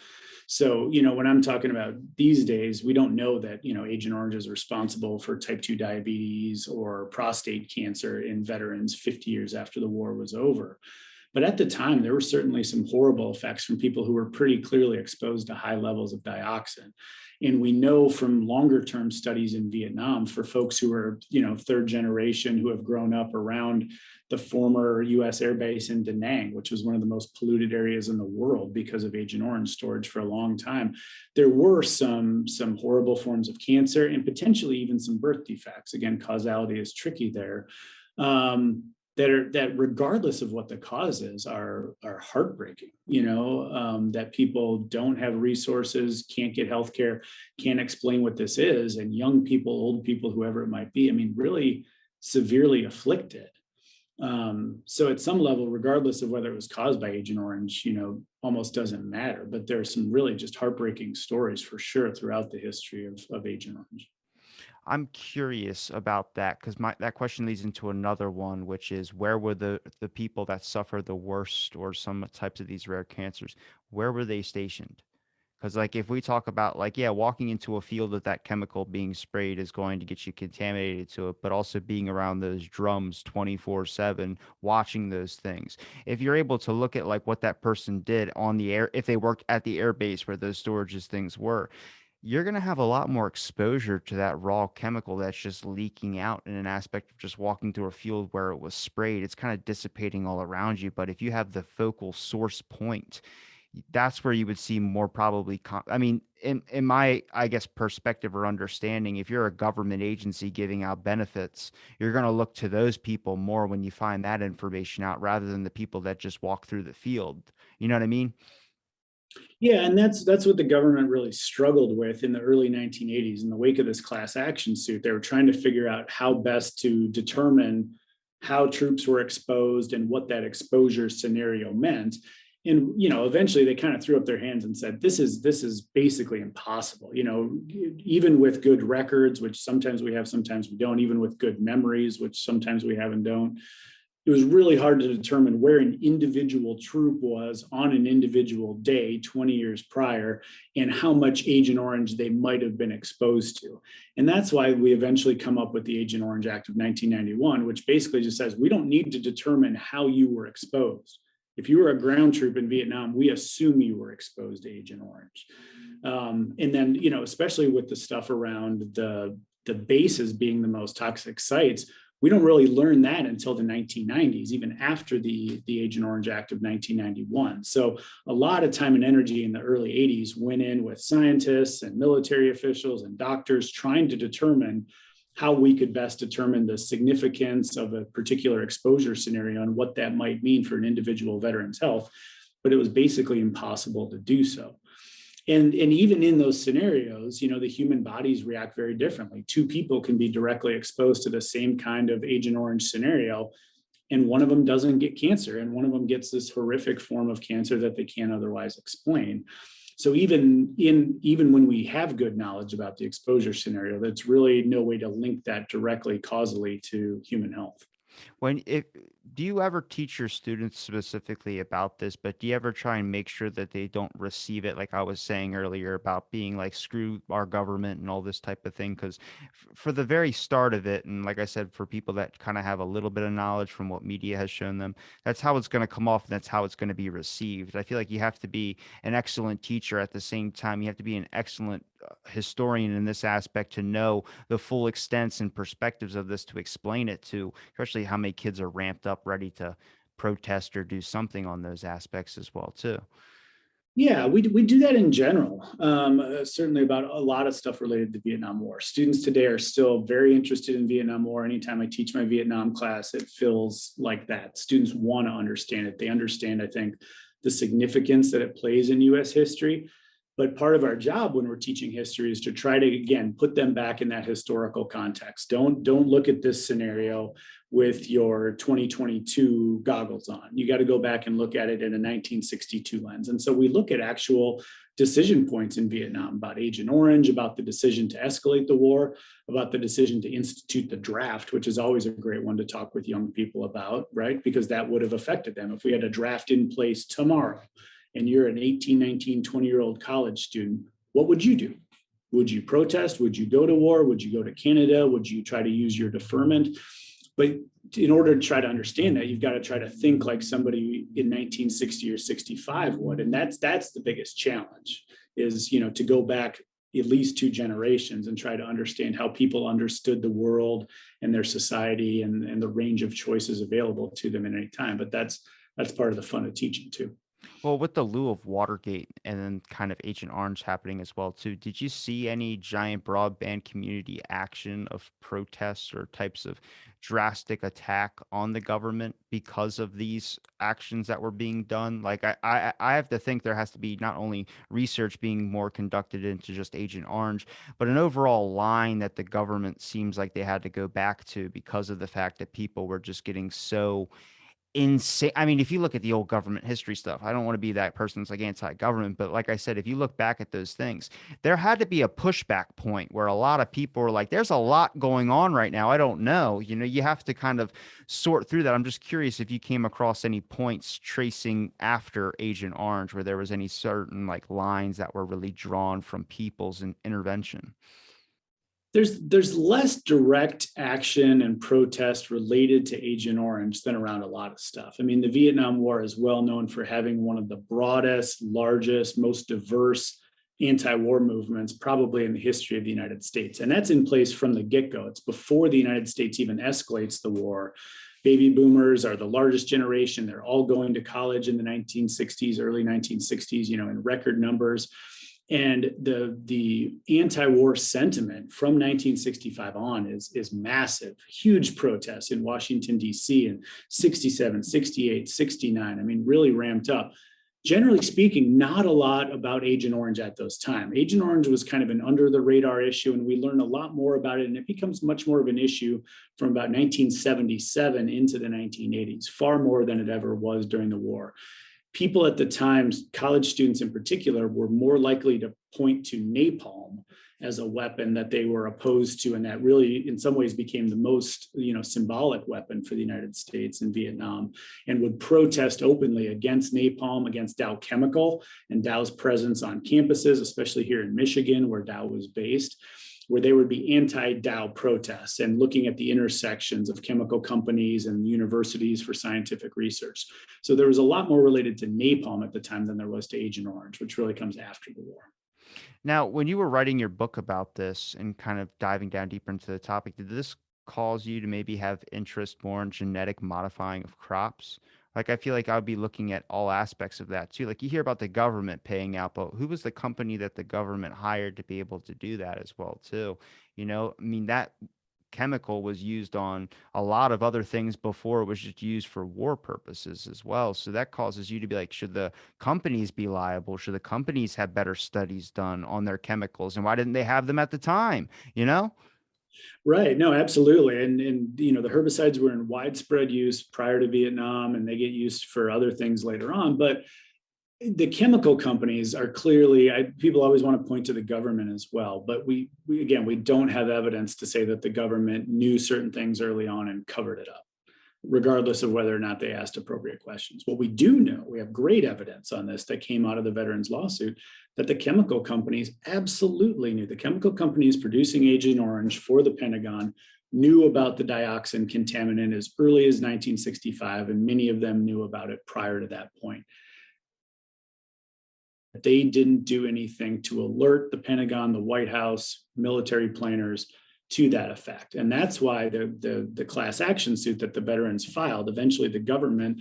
S3: So, when I'm talking about these days, we don't know that, Agent Orange is responsible for type 2 diabetes or prostate cancer in veterans 50 years after the war was over. But at the time, there were certainly some horrible effects from people who were pretty clearly exposed to high levels of dioxin. And we know from longer term studies in Vietnam for folks who are, third generation who have grown up around the former US Air Base in Da Nang, which was one of the most polluted areas in the world because of Agent Orange storage for a long time. There were some horrible forms of cancer and potentially even some birth defects. Again, causality is tricky there. That regardless of what the cause is are heartbreaking, that people don't have resources, can't get healthcare, can't explain what this is, and young people, old people, whoever it might be, I mean, really severely afflicted. So at some level, regardless of whether it was caused by Agent Orange, almost doesn't matter. But there are some really just heartbreaking stories for sure throughout the history of Agent Orange.
S2: I'm curious about that because that question leads into another one, which is where were the people that suffer the worst or some types of these rare cancers, where were they stationed? Because like if we talk about like, yeah, walking into a field of that chemical being sprayed is going to get you contaminated to it, but also being around those drums 24/7, watching those things. If you're able to look at like what that person did on the air, if they worked at the air base where those storages things were, you're going to have a lot more exposure to that raw chemical that's just leaking out in an aspect of just walking through a field where it was sprayed. It's kind of dissipating all around you. But if you have the focal source point, that's where you would see more probably. I mean, in my, I guess, perspective or understanding, if you're a government agency giving out benefits, you're going to look to those people more when you find that information out rather than the people that just walk through the field. You know what I mean?
S3: Yeah, and that's what the government really struggled with in the early 1980s. In the wake of this class action suit, they were trying to figure out how best to determine how troops were exposed and what that exposure scenario meant. And eventually they kind of threw up their hands and said, this is basically impossible. Even with good records, which sometimes we have, sometimes we don't, even with good memories, which sometimes we have and don't. It was really hard to determine where an individual troop was on an individual day 20 years prior and how much Agent Orange they might have been exposed to. And that's why we eventually come up with the Agent Orange Act of 1991, which basically just says we don't need to determine how you were exposed. If you were a ground troop in Vietnam, we assume you were exposed to Agent Orange. And then, especially with the stuff around the bases being the most toxic sites, We don't really learn that until the 1990s, even after the Agent Orange Act of 1991. So a lot of time and energy in the early 80s went in with scientists and military officials and doctors trying to determine how we could best determine the significance of a particular exposure scenario and what that might mean for an individual veteran's health. But it was basically impossible to do so. And even in those scenarios, the human bodies react very differently. Two people can be directly exposed to the same kind of Agent Orange scenario, and one of them doesn't get cancer, and one of them gets this horrific form of cancer that they can't otherwise explain. So even when we have good knowledge about the exposure scenario, that's really no way to link that directly causally to human health.
S2: When it Do you ever teach your students specifically about this, but do you ever try and make sure that they don't receive it like I was saying earlier about being like screw our government and all this type of thing? Because for the very start of it, and like I said, for people that kind of have a little bit of knowledge from what media has shown them, that's how it's going to come off and that's how it's going to be received. I feel like you have to be an excellent teacher at the same time. You have to be an excellent historian in this aspect to know the full extents and perspectives of this to explain it to, especially how many kids are ramped up ready to protest or do something on those aspects as well too.
S3: Yeah, we do that in general. Certainly about a lot of stuff related to the Vietnam War. Students today are still very interested in Vietnam War. Anytime I teach my Vietnam class, it feels like that. Students want to understand it. They understand, I think, the significance that it plays in U.S. history. But part of our job when we're teaching history is to try to, again, put them back in that historical context. Don't look at this scenario with your 2022 goggles on. You got to go back and look at it in a 1962 lens. And so we look at actual decision points in Vietnam about Agent Orange, about the decision to escalate the war, about the decision to institute the draft, which is always a great one to talk with young people about, right? Because that would have affected them. If we had a draft in place tomorrow and you're an 18, 19, 20-year-old college student, what would you do? Would you protest? Would you go to war? Would you go to Canada? Would you try to use your deferment? But in order to try to understand that, you've got to try to think like somebody in 1960 or 65 would. And that's the biggest challenge is, to go back at least two generations and try to understand how people understood the world and their society and the range of choices available to them at any time. But that's part of the fun of teaching too.
S2: Well, with the lieu of Watergate and then kind of Agent Orange happening as well too, did you see any giant broadband community action of protests or types of drastic attack on the government because of these actions that were being done? Like I have to think there has to be not only research being more conducted into just Agent Orange, but an overall line that the government seems like they had to go back to because of the fact that people were just getting so insane. I mean, if you look at the old government history stuff, I don't want to be that person that's like anti-government, but like I said, if you look back at those things, there had to be a pushback point where a lot of people were like, there's a lot going on right now. I don't know. You have to kind of sort through that. I'm just curious if you came across any points tracing after Agent Orange where there was any certain like lines that were really drawn from people's intervention.
S3: There's less direct action and protest related to Agent Orange than around a lot of stuff. I mean, the Vietnam War is well known for having one of the broadest, largest, most diverse anti-war movements probably in the history of the United States. And that's in place from the get-go. It's before the United States even escalates the war. Baby boomers are the largest generation. They're all going to college in the 1960s, early 1960s, in record numbers. And the anti-war sentiment from 1965 on is massive, huge protests in Washington, D.C. in 67, 68, 69. I mean, really ramped up. Generally speaking, not a lot about Agent Orange at those times. Agent Orange was kind of an under the radar issue, and we learned a lot more about it. And it becomes much more of an issue from about 1977 into the 1980s, far more than it ever was during the war. People at the time, college students in particular, were more likely to point to napalm as a weapon that they were opposed to, and that really in some ways became the most symbolic weapon for the United States in Vietnam, and would protest openly against napalm, against Dow Chemical and Dow's presence on campuses, especially here in Michigan where Dow was based, where they would be anti-Dow protests and looking at the intersections of chemical companies and universities for scientific research. So there was a lot more related to napalm at the time than there was to Agent Orange, which really comes after the war.
S2: Now, when you were writing your book about this and kind of diving down deeper into the topic, did this cause you to maybe have interest more in genetic modifying of crops? Like, I feel like I would be looking at all aspects of that too. Like, you hear about the government paying out, but who was the company that the government hired to be able to do that as well too? I mean, that chemical was used on a lot of other things before it was just used for war purposes as well. So that causes you to be like, should the companies be liable? Should the companies have better studies done on their chemicals? And why didn't they have them at the time? You know?
S3: Right. No, absolutely. And the herbicides were in widespread use prior to Vietnam, and they get used for other things later on. But the chemical companies are clearly, people always want to point to the government as well, but we don't have evidence to say that the government knew certain things early on and covered it up, regardless of whether or not they asked appropriate questions. What we do know, we have great evidence on this that came out of the veterans lawsuit, that the chemical companies absolutely knew. The chemical companies producing Agent Orange for the Pentagon knew about the dioxin contaminant as early as 1965, and many of them knew about it prior to that point. They didn't do anything to alert the Pentagon, the White House, military planners to that effect. And that's why the class action suit that the veterans filed, eventually the government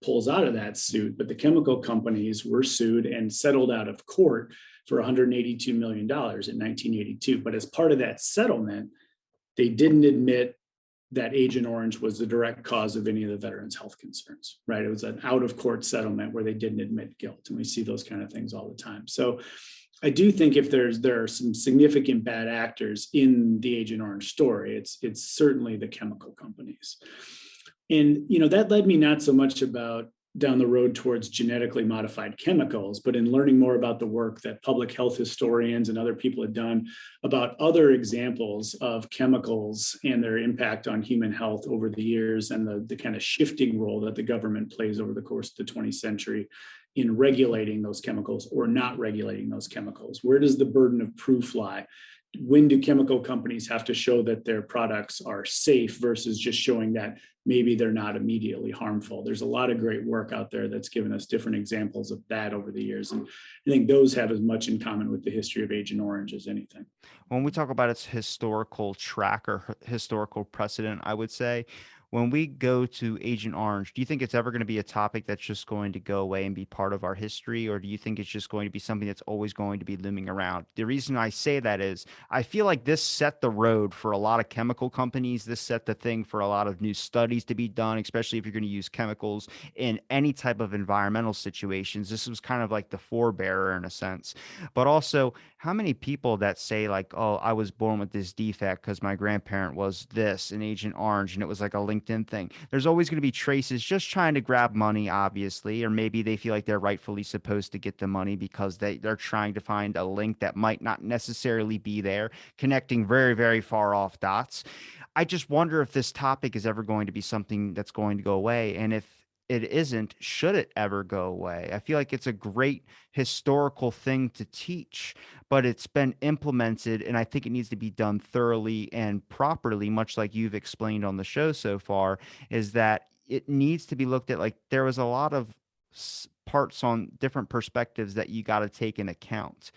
S3: pulls out of that suit, but the chemical companies were sued and settled out of court for $182 million in 1982. But as part of that settlement, they didn't admit that Agent Orange was the direct cause of any of the veterans' health concerns, right? It was an out-of-court settlement where they didn't admit guilt, and we see those kind of things all the time. So I do think if there are some significant bad actors in the Agent Orange story, it's certainly the chemical companies. And that led me not so much about down the road towards genetically modified chemicals, but in learning more about the work that public health historians and other people had done about other examples of chemicals and their impact on human health over the years, and the kind of shifting role that the government plays over the course of the 20th century in regulating those chemicals or not regulating those chemicals. Where does the burden of proof lie? When do chemical companies have to show that their products are safe versus just showing that maybe they're not immediately harmful? There's a lot of great work out there that's given us different examples of that over the years. And I think those have as much in common with the history of Agent Orange as anything.
S2: When we talk about its historical track or historical precedent, I would say when we go to Agent Orange, do you think it's ever going to be a topic that's just going to go away and be part of our history? Or do you think it's just going to be something that's always going to be looming around? The reason I say that is I feel like this set the road for a lot of chemical companies. This set the thing for a lot of new studies to be done, especially if you're going to use chemicals in any type of environmental situations. This was kind of like the forebearer in a sense. But also, how many people that say like, oh, I was born with this defect because my grandparent was this, an Agent Orange, and it was like a LinkedIn thing. There's always going to be traces just trying to grab money, obviously, or maybe they feel like they're rightfully supposed to get the money because they're trying to find a link that might not necessarily be there, connecting very, very far off dots. I just wonder if this topic is ever going to be something that's going to go away. And if it isn't, should it ever go away? I feel like it's a great historical thing to teach, but it's been implemented, and I think it needs to be done thoroughly and properly, much like you've explained on the show so far, is that it needs to be looked at like there was a lot of parts on different perspectives that you got to take in account.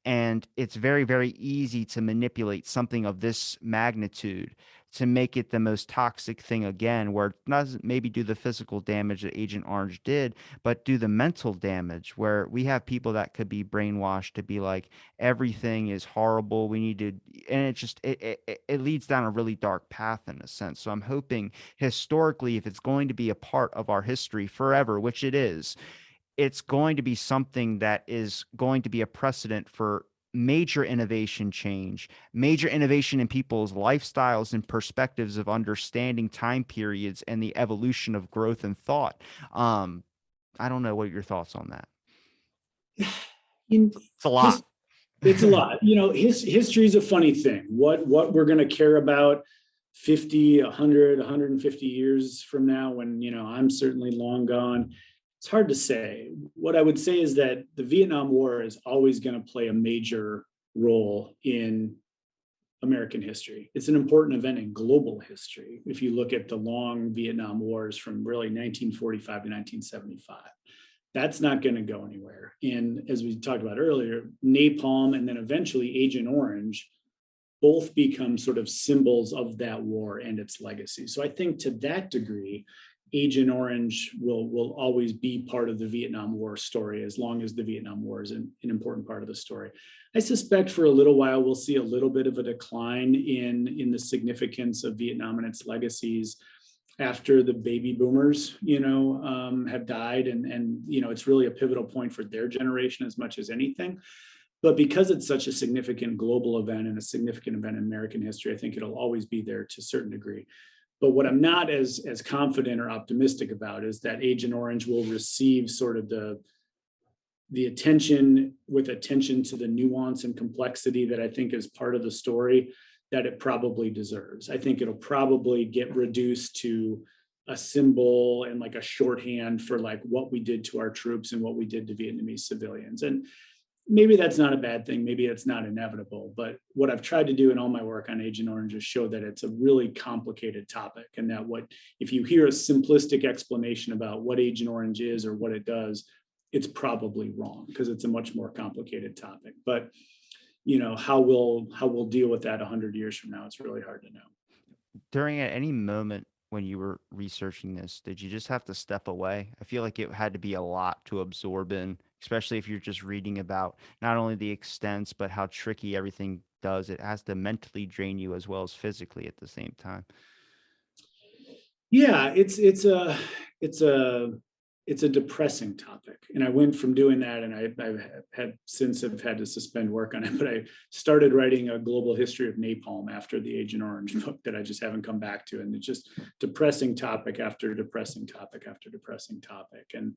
S2: And it's very, very easy to manipulate something of this magnitude to make it the most toxic thing again, where it doesn't maybe do the physical damage that Agent Orange did, but do the mental damage, where we have people that could be brainwashed to be like, everything is horrible. We need to, and it leads down a really dark path in a sense. So I'm hoping historically, if it's going to be a part of our history forever, which it is, it's going to be something that is going to be a precedent for major innovation change, major innovation in people's lifestyles and perspectives of understanding time periods and the evolution of growth and thought. Um, I don't know what are your thoughts on that.
S3: In
S2: It's a lot.
S3: his, it's a lot. History is a funny thing. What we're going to care about 50, 100, 150 years from now, when I'm certainly long gone, it's hard to say. What I would say is that the Vietnam War is always going to play a major role in American history. It's an important event in global history. If you look at the long Vietnam Wars from really 1945 to 1975, that's not going to go anywhere. And as we talked about earlier, napalm and then eventually Agent Orange both become sort of symbols of that war and its legacy. So I think to that degree, Agent Orange will always be part of the Vietnam War story as long as the Vietnam War is an important part of the story. I suspect for a little while we'll see a little bit of a decline in the significance of Vietnam and its legacies after the baby boomers, have died, and it's really a pivotal point for their generation as much as anything. But because it's such a significant global event and a significant event in American history, I think it'll always be there to a certain degree. But what I'm not as confident or optimistic about is that Agent Orange will receive sort of the attention to the nuance and complexity that I think is part of the story that it probably deserves. I think it'll probably get reduced to a symbol and like a shorthand for like what we did to our troops and what we did to Vietnamese civilians. And maybe that's not a bad thing. Maybe it's not inevitable. But what I've tried to do in all my work on Agent Orange is show that it's a really complicated topic, and that if you hear a simplistic explanation about what Agent Orange is or what it does, it's probably wrong because it's a much more complicated topic. But how we'll deal with that 100 years from now, it's really hard to know.
S2: During at any moment when you were researching this, did you just have to step away? I feel like it had to be a lot to absorb in, especially if you're just reading about not only the extents, but how tricky everything does. It has to mentally drain you as well as physically at the same time.
S3: Yeah, it's a depressing topic, and I went from doing that, and I've had since have had to suspend work on it. But I started writing a global history of napalm after the Agent Orange book that I just haven't come back to, and it's just depressing topic after depressing topic after depressing topic. And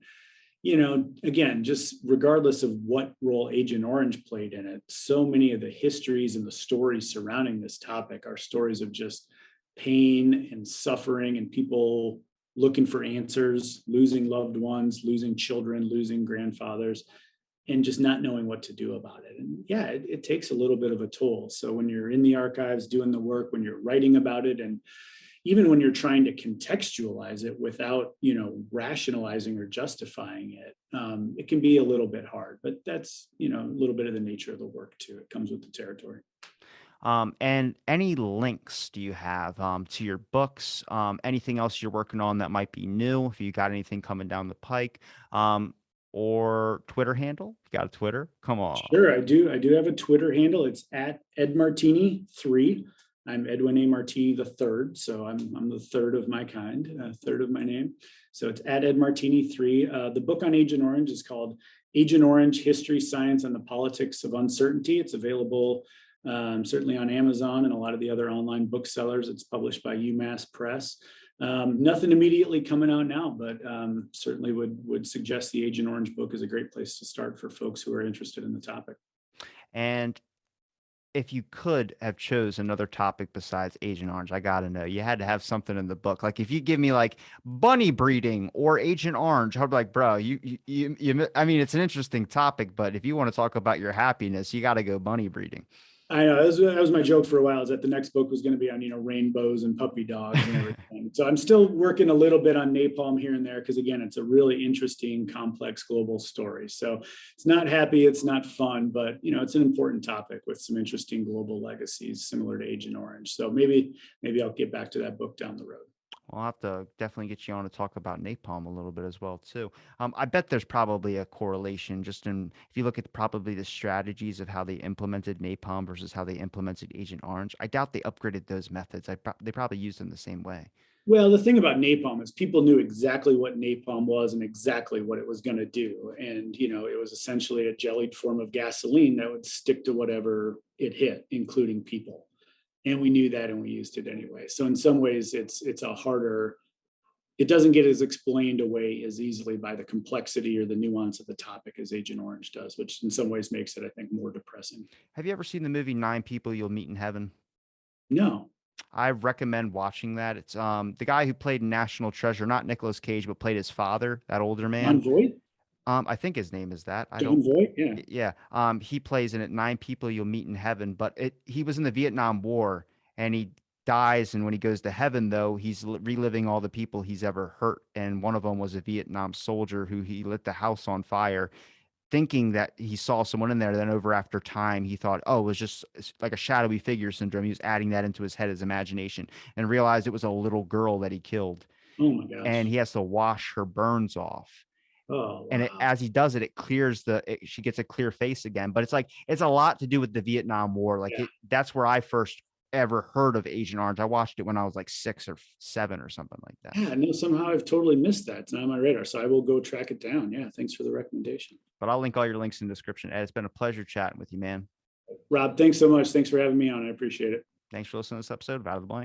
S3: again, just regardless of what role Agent Orange played in it, so many of the histories and the stories surrounding this topic are stories of just pain and suffering and people looking for answers, losing loved ones, losing children, losing grandfathers, and just not knowing what to do about it. And yeah, it takes a little bit of a toll. So when you're in the archives doing the work, when you're writing about it, and even when you're trying to contextualize it without, rationalizing or justifying it, it can be a little bit hard. But that's, a little bit of the nature of the work too. It comes with the territory.
S2: And any links do you have to your books? Anything else you're working on that might be new? If you got anything coming down the pike, or Twitter handle? You got a Twitter? Come on.
S3: Sure, I do. I do have a Twitter handle. It's at edmartini3. I'm Edwin A. Martini the third, so I'm the third of my kind, third of my name. So it's at edmartini3. The book on Agent Orange is called Agent Orange: History, Science, and the Politics of Uncertainty. It's available certainly on Amazon and a lot of the other online booksellers. It's published by UMass Press. Nothing immediately coming out now, but certainly would suggest the Agent Orange book is a great place to start for folks who are interested in the topic.
S2: And if you could have chose another topic besides Agent Orange, I gotta know, you had to have something in the book. Like if you give me like bunny breeding or Agent Orange, I'd be like, bro, I mean, it's an interesting topic, but if you want to talk about your happiness, you got to go bunny breeding.
S3: I know that was my joke for a while, is that the next book was going to be on, rainbows and puppy dogs and everything. So I'm still working a little bit on napalm here and there, because again, it's a really interesting, complex global story. So it's not happy, it's not fun, but it's an important topic with some interesting global legacies similar to Agent Orange. So maybe I'll get back to that book down the road.
S2: We'll have to definitely get you on to talk about napalm a little bit as well too. I bet there's probably a correlation just in if you look at probably the strategies of how they implemented napalm versus how they implemented Agent Orange. I doubt they upgraded those methods. They probably used them the same way.
S3: Well, the thing about napalm is people knew exactly what napalm was and exactly what it was going to do. And, it was essentially a jellied form of gasoline that would stick to whatever it hit, including people. And we knew that and we used it anyway. So in some ways, it doesn't get as explained away as easily by the complexity or the nuance of the topic as Agent Orange does, which in some ways makes it, I think, more depressing.
S2: Have you ever seen the movie Nine People You'll Meet in Heaven?
S3: No.
S2: I recommend watching that. It's the guy who played National Treasure, not Nicolas Cage, but played his father, that older man.
S3: John Voight?
S2: I think his name is that. I don't.
S3: John Voight? Yeah.
S2: Yeah. He plays in it. Nine people you'll meet in heaven. But he was in the Vietnam War and he dies. And when he goes to heaven, though, he's reliving all the people he's ever hurt. And one of them was a Vietnam soldier who he lit the house on fire. thinking that he saw someone in there. Then over after time, he thought, oh, it was just like a shadowy figure syndrome. He was adding that into his head, his imagination, and realized it was a little girl that he killed.
S3: Oh my
S2: And
S3: gosh.
S2: he has to wash her burns off.
S3: Oh
S2: And
S3: wow.
S2: as he does it, it clears she gets a clear face again. But it's like, it's a lot to do with the Vietnam War. Like
S3: Yeah.
S2: that's where I first ever heard of Agent Orange. I watched it when I was like 6 or 7 or something like that.
S3: Yeah, no, somehow I've totally missed that. It's not on my radar. So I will go track it down. Yeah, thanks for the recommendation.
S2: But I'll link all your links in the description. Ed, it's been a pleasure chatting with you, man.
S3: Rob, thanks so much. Thanks for having me on. I appreciate it.
S2: Thanks for listening to this episode of Out of the Blank.